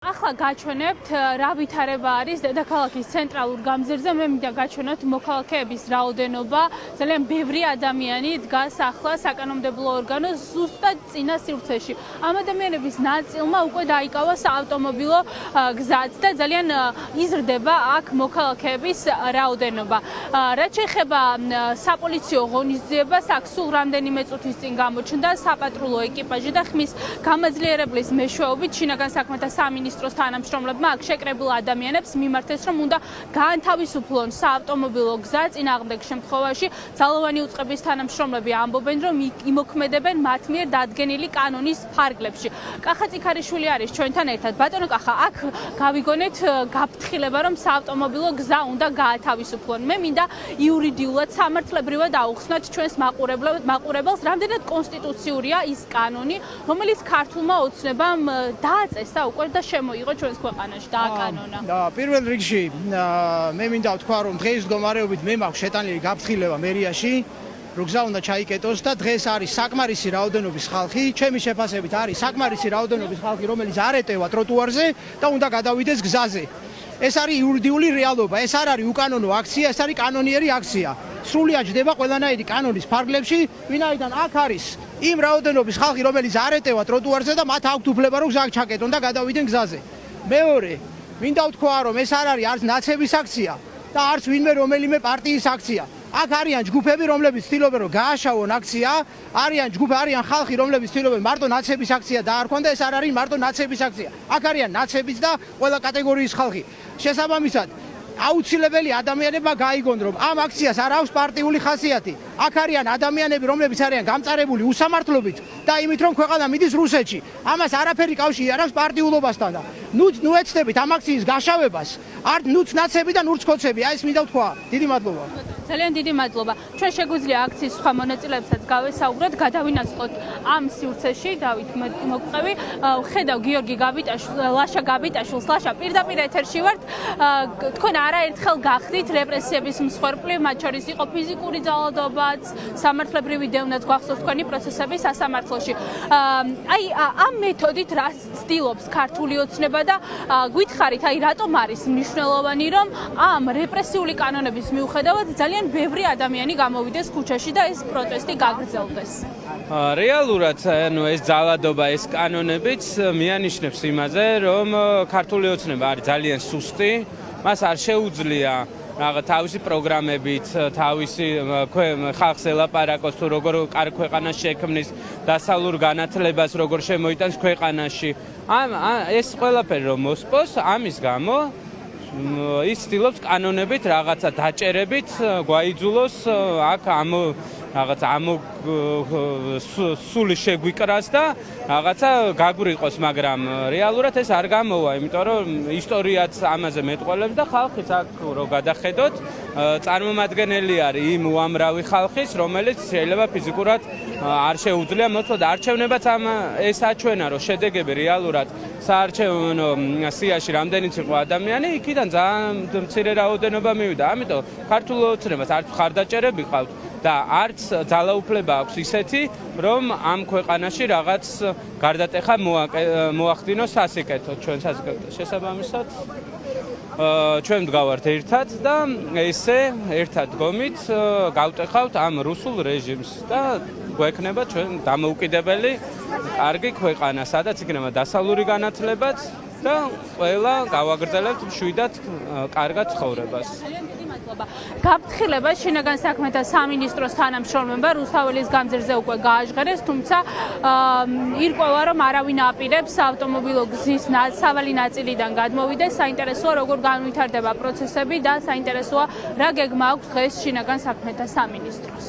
ახლა გაჩვენებთ რა ვითარება არის დედაქალაქის ცენტრალურ გამზირზე. მე მინდა გაჩვენოთ მოქალაქეების რაოდენობა. ძალიან ბევრი ადამიანი დგას ახლა საკანონმდებლო ორგანოს ზუსტად წინა სივრცეში. ამ ადამიანების ნაწილმა უკვე დაიკავა საავტომობილო გზაც და ძალიან იზრდება აქ მოქალაქეების რაოდენობა. რაც შეეხება საპოლიციო ღონისძიებას, აქ სულ რამდენიმე წუთის წინ გამოჩნდა საპატრულო ეკიპაჟი და ხმის გამაძლიერებლის მეშვეობით შინაგან საქმეთა სამინისტროს თანამშრომლებმა აქ შეკრებილ ადამიანებს მიმართეს, რომ უნდა გაანთავისუფლონ საავტომობილო გზა. წინააღმდეგ შემთხვევაში ძალოვანი უწყების თანამშრომლები ამბობენ, რომ იმოქმედებენ მათ მიერ დადგენილი კანონის ფარგლებში. კახა წიქარიშვილი არის ჩვენთან ერთად. ბატონო კახა, აქ გავიგონეთ გაფრთხილება, რომ საავტომობილო გზა უნდა გაათავისუფლონ. მე მინდა იურიდიულად სამართლებრივად აუხსნათ ჩვენს მაყურებელს, რამდენად კონსტიტუციურია ის კანონი, რომელიც ქართულმა ოცნებამ დააწესა უკვე და შემოიღო ჩვენს ქვეყანაში დააკანონა. პირველ რიგში მე მინდა ვთქვა, რომ დღეის მდგომარეობით მე მაქვს შეტანილი გაფრთხილება მერიაში, რომ გზა უნდა ჩაიკეტოს და დღეს არის საკმარისი რაოდენობის ხალხი, ჩემი შეფასებით არის საკმარისი რაოდენობის ხალხი, რომელიც არ ეტევა ტროტუარზე და უნდა გადავიდეს გზაზე. ეს არის იურიდიული რეალობა, ეს არ არის უკანონო აქცია, ეს არის კანონიერი აქცია. სრულიად ჯდება ყველანაირი კანონის ფარგლებში, ვინაიდან აქ არის იმ რაოდენობის ხალხი, რომელიც არ ეტევა ტროტუარზე და მათ აქვთ უფლება, რომ გზა ჩაკეტონ და გადავიდნენ გზაზე. მეორე, მინდა ვთქვა, რომ ეს არ არის არც ნაცების აქცია და არც ვინმე რომელიმე პარტიის აქცია. აქ არიან ჯგუფები, რომლებიც ცდილობენ, რომ გააშავონ აქცია, არიან ხალხი, რომლებიც ცდილობენ მარტო ნაცების აქცია დაარქვან და ეს არ არის მარტო ნაცების აქცია. აქ არიან ნაცებიც და ყველა კატეგორიის ხალხი. შესაბამისად, აუცილებელი ადამიანებმა გაიგონ, რომ ამ აქციას არ აქვს პარტიული ხასიათი. აქ არიან ადამიანები, რომლებიც არიან გამწარებული უსამართლობით და იმით, რომ ქვეყანა მიდის რუსეთში. ამას არაფერი კავშირი არ აქვს პარტიულობასთან და ნუ ეცდებით ამ აქციის გაშავებას, არ ნუც ნაცები და ნურც კოცები. აი ეს მინდა ვთქვა. დიდი მადლობა. ძალიან დიდი მადლობა. ჩვენ შეგვიძლია აქციის სხვა მონაწილეებსაც გავესაუბროთ, გადავინაცვლოთ ამ სივრცეში. დავით მოგვყევი. ხედავ გიორგი ლაშა გაბიტაშვილს. ლაშა, პირდაპირ ეთერში ვართ. თქვენ არაერთხელ გახდით რეპრესიების მსხვერპლი, მათ შორის იყო ფიზიკური ძალადობაც, სამართლებრივი დევნაც გვახსოვს თქვენი პროცესები სასამართლოში. აი ამ მეთოდით რას ცდილობს ქართული ოცნება და გითხარით, აი რატომ არის მნიშვნელოვანი, რომ ამ რეპრესიული კანონების მიუხედავად ძალიან ბევრი ადამიანი გამოვიდეს ქუჩაში და ეს პროტესტი გაგრძელდეს. რეალურად ეს ძალადობა, ეს კანონებიც მიანიშნებს იმაზე, რომ ქართული ოცნება არის ძალიან სუსტი, მას არ შეუძლია თავისი პროგრამებით, თავისი ხალხს ელაპარაკოს, თუ როგორ კარგ ქვეყანას შექმნის, დასავლურ განათლებას როგორ შემოიტანს ქვეყანაში. ეს ყველაფერი რომ მოსპოს, ამის გამო ის ცდილობს კანონებით რაღაცა დაჭერებით გვაიძულოს აქ სული შეგვიკრას და რაღაცა გაგვრიყოს, მაგრამ რეალურად ეს არ გამოვა, იმიტომ რომ ისტორიაც ამაზე მეტყველებს და ხალხიც აქ რო გადახედოთ, წარმომადგენელი არის იმ უამრავი ხალხის, რომელიც შეიძლება ფიზიკურად არ შეუძლია მოწვევა და არჩევნებაც ეს აჩვენა, რომ შედეგები რეალურად საარჩევნო სიაში რამდენიც იყო ადამიანი, იქიდან ძალიან მცირე რაოდენობა მივიდა. ამიტომ ქართულ ოცნებას არც მხარდაჭერები ყავთ და არც ძალაუფლება აქვს ისეთი, რომ ამ ქვეყანაში რაღაც გარდატეხა მოახდინოს სასიკეთო, ჩვენ სასიკეთო. შესაბამისად, ჩვენ ვდგავართ ერთად და ესე ერთად დგომით გავტეხავთ ამ რუსულ რეჟიმს და გვექნება ჩვენ დამოუკიდებელი კარგი ქვეყანა, სადაც იქნება დასავლური განათლებაც და ყველა გავაგრძელებთ მშვიდად კარგად ცხოვრებას. გაფრთხილება შინაგან საქმეთა სამინისტროს თანამშრომლებმა რუსთაველის გამზირზე უკვე გააჟღერეს, თუმცა ირკვევა, რომ არავინ აპირებს ავტომობილო გზის სავალი ნაწილიდან გადმოვიდეს. საინტერესოა, როგორ განვითარდება პროცესები და საინტერესოა, რა გეგმა აქვს დღეს შინაგან საქმეთა სამინისტროს.